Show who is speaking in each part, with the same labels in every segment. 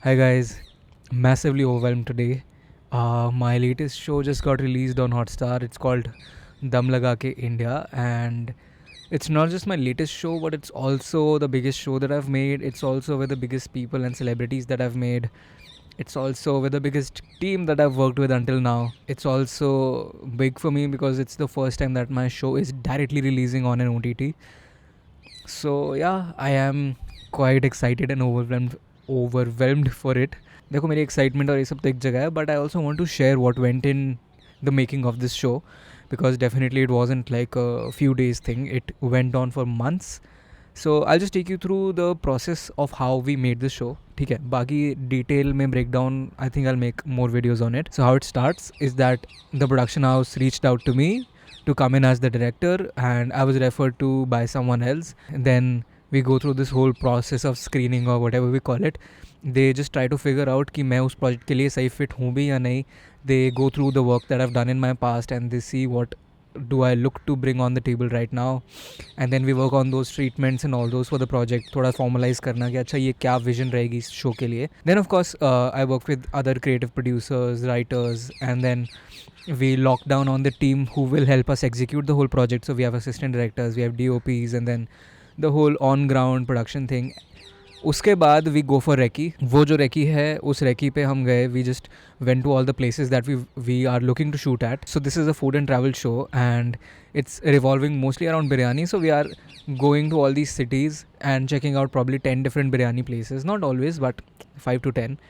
Speaker 1: Hi guys, massively overwhelmed today. My latest show just got released on Hotstar. It's called Dum Laga Ke India, and it's not just my latest show, but it's also the biggest show that I've made. It's also with the biggest people and celebrities that I've made. It's also with the biggest team that I've worked with until now. It's also big for me because it's the first time that my show is directly releasing on an OTT. So yeah, I am quite excited and overwhelmed for it. देखो मेरी excitement और ये सब तो एक जगह है, but I also want to share what went in the making of this show, because definitely it wasn't like a few days thing, it went on for months. So I just take you through the process of how we made this show. ठीक है, बाकी detail में break down I think I make more videos on it. So how it starts is that the production house reached out to me to come in as the director, and I was referred to by someone else. Then we go through this whole process of screening or whatever we call it. They just try to figure out कि मैं उस project के लिए सही fit हूँ भी या नहीं. They go through the work that I've done in my past and they see what do I look to bring on the table right now, and then we work on those treatments and all those for the project. थोड़ा formalize करना कि अच्छा ये क्या vision रहेगी इस show के लिए. Then of course I work with other creative producers, writers, and then we lock down on the team who will help us execute the whole project. So we have assistant directors, we have DOPs, and then the whole on ground production thing. उसके बाद we go for recce. वो जो recce है उस recce पे हम गए. We just went to all the places that we are looking to shoot at. So this is a food and travel show and it's revolving mostly around biryani. So we are going to all these cities and checking out probably 10 different biryani places, not always but 5 to 10,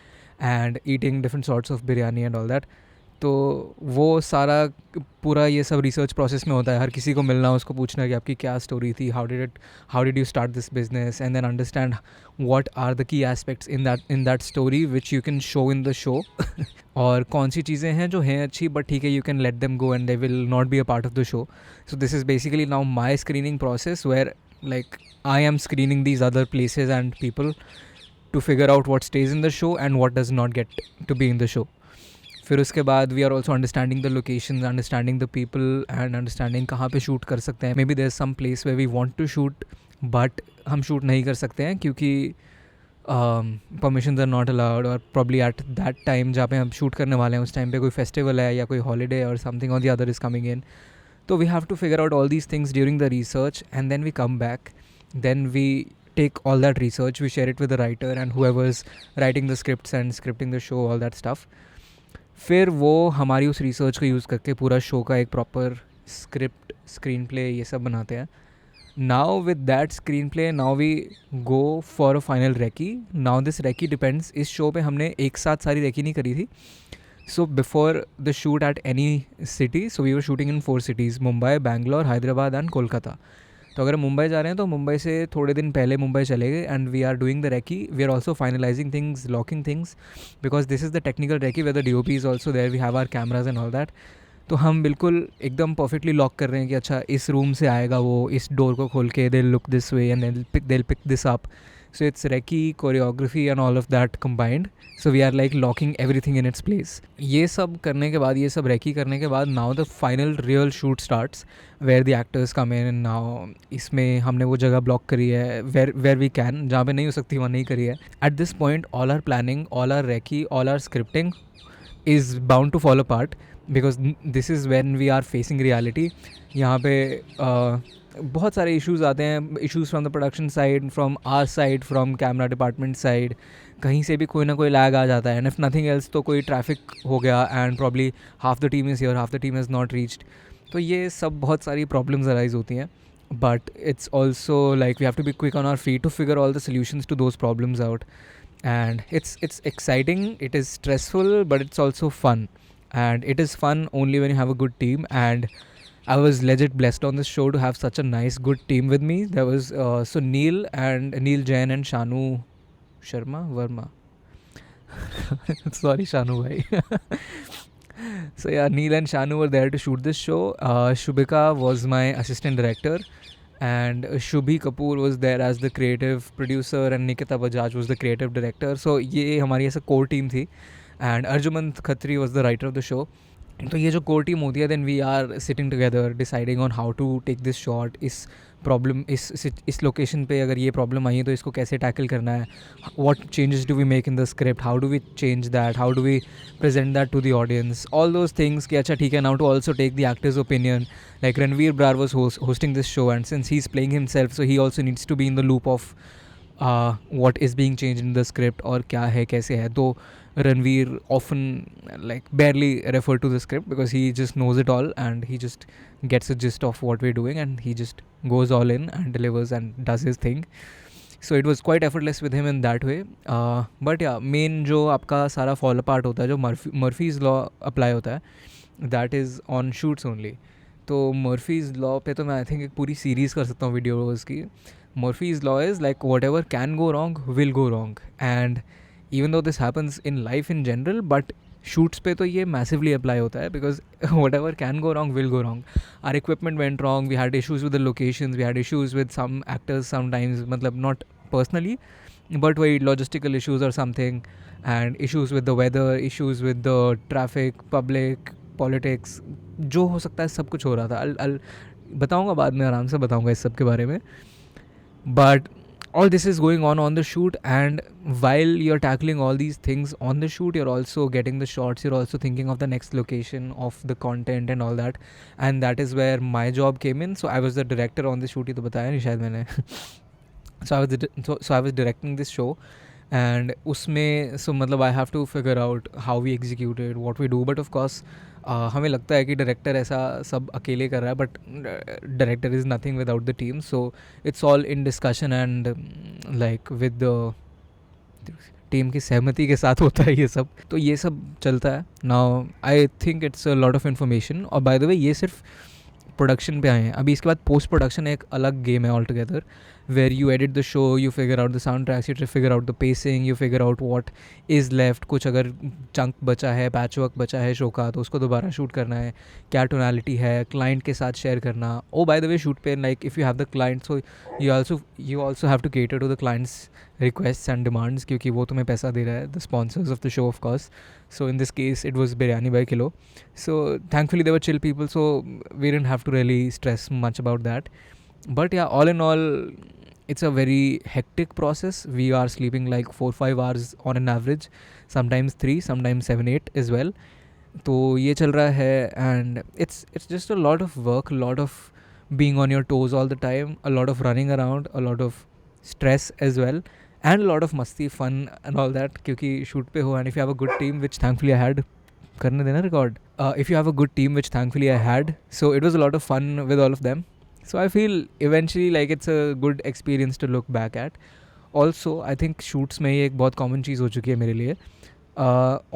Speaker 1: and eating different sorts of biryani and all that. तो वो सारा पूरा ये सब research process में होता है. हर किसी को मिलना, उसको पूछना कि आपकी क्या स्टोरी थी, how did you start this business, and then understand what are the key aspects in that story which you can show in the show. और कौन सी चीज़ें हैं जो हैं अच्छी बट ठीक है, you can let them go and they will not be a part of the show. So this is basically now my screening process where like I am screening these other places and people to figure out what stays in the show and what does not get to be in the show. फिर उसके बाद we are also understanding the location, understanding the people and understanding कहाँ पे shoot कर सकते हैं. Maybe there is some place where we want to shoot but हम shoot नहीं कर सकते हैं क्योंकि परमिशंस आर नॉट अलाउड, और प्रॉब्ली एट दैट टाइम जहाँ पे हम शूट करने वाले हैं उस टाइम पे कोई फेस्टिवल है या कोई हॉलीडे और समथिंग और the other is coming in. तो we have to figure out all these things during the research and then we come back. Then we take all that research, we share it with the writer and whoever's writing the scripts and scripting the show, all that stuff. फिर वो हमारी उस research को use करके पूरा show का एक proper script, screen play, ये सब बनाते हैं. Now with that screen play now we go for a final recce. Now this recce depends. इस शो पे हमने एक साथ सारी रेकी नहीं करी थी. So before the shoot at any city, so we were shooting in 4 cities: Mumbai, Bangalore, Hyderabad and Kolkata. तो अगर मुंबई जा रहे हैं तो मुंबई से थोड़े दिन पहले मुंबई चले गए and we are doing the recce. We are also finalizing things, locking things, because this is the technical recce where the DOP is also there, we have our cameras and all that. तो हम बिल्कुल एकदम perfectly lock कर रहे हैं कि अच्छा इस रूम से आएगा वो, इस डोर को खोल के they look this way and they pick this up. So it's Reiki, choreography and all of that combined. So we are like locking everything in its place. ये सब करने के बाद, ये सब Reiki करने के बाद, now the final real shoot starts where the actors come in. and now इसमें हमने वो जगह ब्लॉक करी है where we can, जहाँ पे नहीं हो सकती वहाँ नहीं करी है. At this point all our planning, all our Reiki, all our scripting is bound to fall apart because this is when we are facing reality. यहाँ पे बहुत सारे इश्यूज़ आते हैं. Issues from the production side, from our side, from camera department side. कहीं से भी कोई ना कोई लैग आ जाता है. एंड इफ़ नथिंग एल्स तो कोई ट्रैफिक हो गया and probably half the team is here, half the team is not reached. तो ये सब बहुत सारी प्रॉब्लम्स अराइज होती हैं. But it's also like we have to be quick on our feet to figure all the solutions to those problems out. And it's exciting, it is stressful, but it's also fun. And it is fun only when you have a good team, and I was legit blessed on this show to have such a nice good team with me. There was so Neil Jain and Shanu Verma. Sorry Shanu bhai. So yeah, Neil and Shanu were there to shoot this show. Shubhika was my assistant director, and Shubhi Kapoor was there as the creative producer, and Nikita Bajaj was the creative director. So ये हमारी ऐसा core team थी. And Arjumant Khatri was the writer of the show. तो ये जो core team होती है, then we are sitting together deciding on how to take this shot, problem इस लोकेशन पे अगर ये प्रॉब्लम आई है तो इसको कैसे टैकल करना है, what changes do we make in the script, how do we change that, how do we present that to the audience, all those things कि अच्छा ठीक है, now to also take the actors opinion, like Ranveer Brar was hosting this show, and since he's playing himself, so he also needs to be in the loop of what is being changed in the script और क्या है कैसे है. तो Ranveer often like barely refer to the script because he just knows it all and he just gets a gist of what we're doing and he just goes all in and delivers and does his thing. So it was quite effortless with him in that way. But yeah, main जो आपका सारा fall apart होता है, जो Murphy's law apply होता है, that is on shoots only. तो Murphy's law पे तो मैं आई थिंक एक पूरी सीरीज़ कर सकता हूँ वीडियोज़ की. Murphy's law is like whatever can go wrong will go wrong, and even though this happens in life in general, but shoots पे तो ये massively apply होता है because whatever can go wrong will go wrong. Our equipment went wrong, we had issues with the locations, we had issues with some actors sometimes, मतलब not personally but वही logistical issues or something, and issues with the weather, issues with the traffic, public, politics, जो हो सकता है सब कुछ हो रहा था. I'll बताऊँगा बाद में, आराम से बताऊँगा इस सब के बारे में. But all this is going on the shoot, and while you're tackling all these things on the shoot, you're also getting the shots, you're also thinking of the next location, of the content and all that, and that is where my job came in. So I was the director on the shoot, ये तो बताया नहीं शायद मैंने. So I was directing this show, and उसमें so मतलब I have to figure out how we execute it, what we do. But of course हमें लगता है कि डायरेक्टर ऐसा सब अकेले कर रहा है, but director is nothing without the team. So it's all in discussion and like with the team की सहमति के साथ होता है ये सब. तो ये सब चलता है. Now I think it's a lot of information. और बाय द वे ये सिर्फ प्रोडक्शन पे आए हैं. अभी इसके बाद पोस्ट प्रोडक्शन एक अलग गेम है all together, where you edit the show, you figure out the soundtracks, you figure out the pacing, you figure out what is left. कुछ अगर चंक बचा है, पैच वर्क बचा है शो का, तो उसको दोबारा शूट करना है, क्या टोनालिटी है, क्लाइंट के साथ शेयर करना. Oh by the way shoot पे like if you have the client, so you also have to cater to the clients request and demands, क्योंकि वो तुम्हें पैसा दे रहा है, the sponsors of the show of course. So in this case it was biryani by kilo. So thankfully they were chill people, so we didn't have to really stress much about that. But yeah, all in all it's a very hectic process. We are sleeping like 4-5 hours on an average, sometimes 3, sometimes 7-8 as well. तो ये चल रहा है, and it's just a lot of work, a lot of being on your toes all the time, a lot of running around, a lot of stress as well, and a lot of masti, fun and all that, क्योंकि shoot पे हो. And if you have a good team, which thankfully I had, करने देना record, if you have a good team, which thankfully I had, so it was a lot of fun with all of them. So I feel eventually like it's a good experience to look back at. Also I think shoots में ये एक बहुत common चीज़ हो चुकी है मेरे लिए.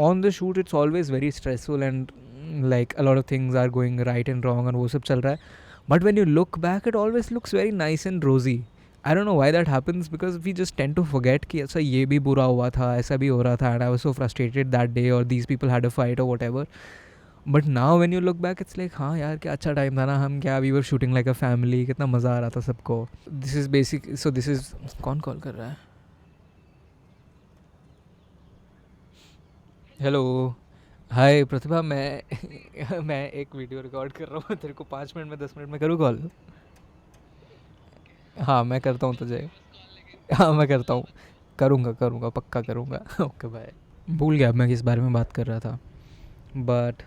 Speaker 1: On the shoot it's always very stressful and like a lot of things are going right and wrong and वो सब चल रहा है. But when you look back it always looks very nice and rosy. I don't know why that happens, because we just tend to forget कि ऐसा ये भी बुरा हुआ था, ऐसा भी हो रहा था, and I was so frustrated that day, or these people had a fight or whatever. But now when you look back it's like हाँ यार क्या अच्छा टाइम था ना, हम क्या we were shooting like a family, कितना मज़ा आ रहा था सबको. This is basic. So this is कौन कॉल कर रहा है? हेलो, हाय प्रतिभा, मैं एक वीडियो रिकॉर्ड कर रहा हूँ, तेरे को 5 मिनट में 10 मिनट में करूँ कॉल? हाँ मैं करता हूँ तुझे. हाँ मैं करता हूँ, करूँगा पक्का करूँगा. Okay bye. भूल गया मैं किस बारे में बात कर रहा था, but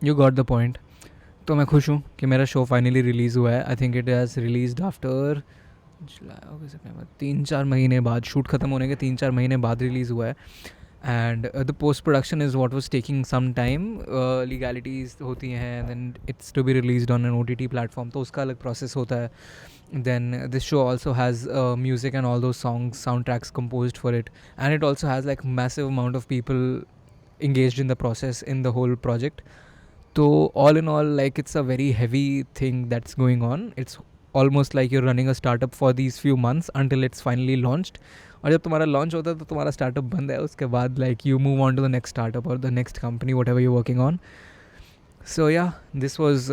Speaker 1: you got the point. तो मैं खुश हूँ कि मेरा शो फाइनली रिलीज़ हुआ है. I think it has released after जुलाई, अगस्त, सितंबर, 3-4 महीने बाद, शूट ख़त्म होने के 3-4 महीने बाद रिलीज़ हुआ है. And the post production is what was taking some time. Legalities होती हैं, then it's to be released on an OTT platform, तो उसका अलग प्रोसेस होता है. Then this show also has music and all those songs, soundtracks composed for it, and it also has like massive amount of people engaged in the process in the whole project. So all in all, like it's a very heavy thing that's going on. It's almost like you're running a startup for these few months until it's finally launched. और जब तुम्हारा launch होता है तो तुम्हारा startup बंद है, उसके बाद like you move on to the next startup or the next company, whatever you're working on. So yeah, this was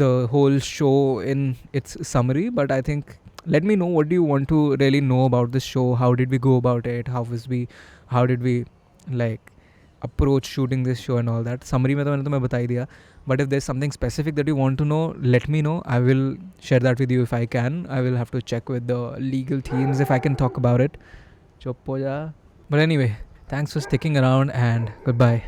Speaker 1: the whole show in its summary. But I think, let me know, what do you want to really know about this show? How did we go about it? How did we like approach shooting this show and all that. Summary में तो मैंने तुम्हें बता ही दिया. But if there's something specific that you want to know, let me know. I will share that with you if I can. I will have to check with the legal teams if I can talk about it. Chop ho ja. But anyway, thanks for sticking around and goodbye.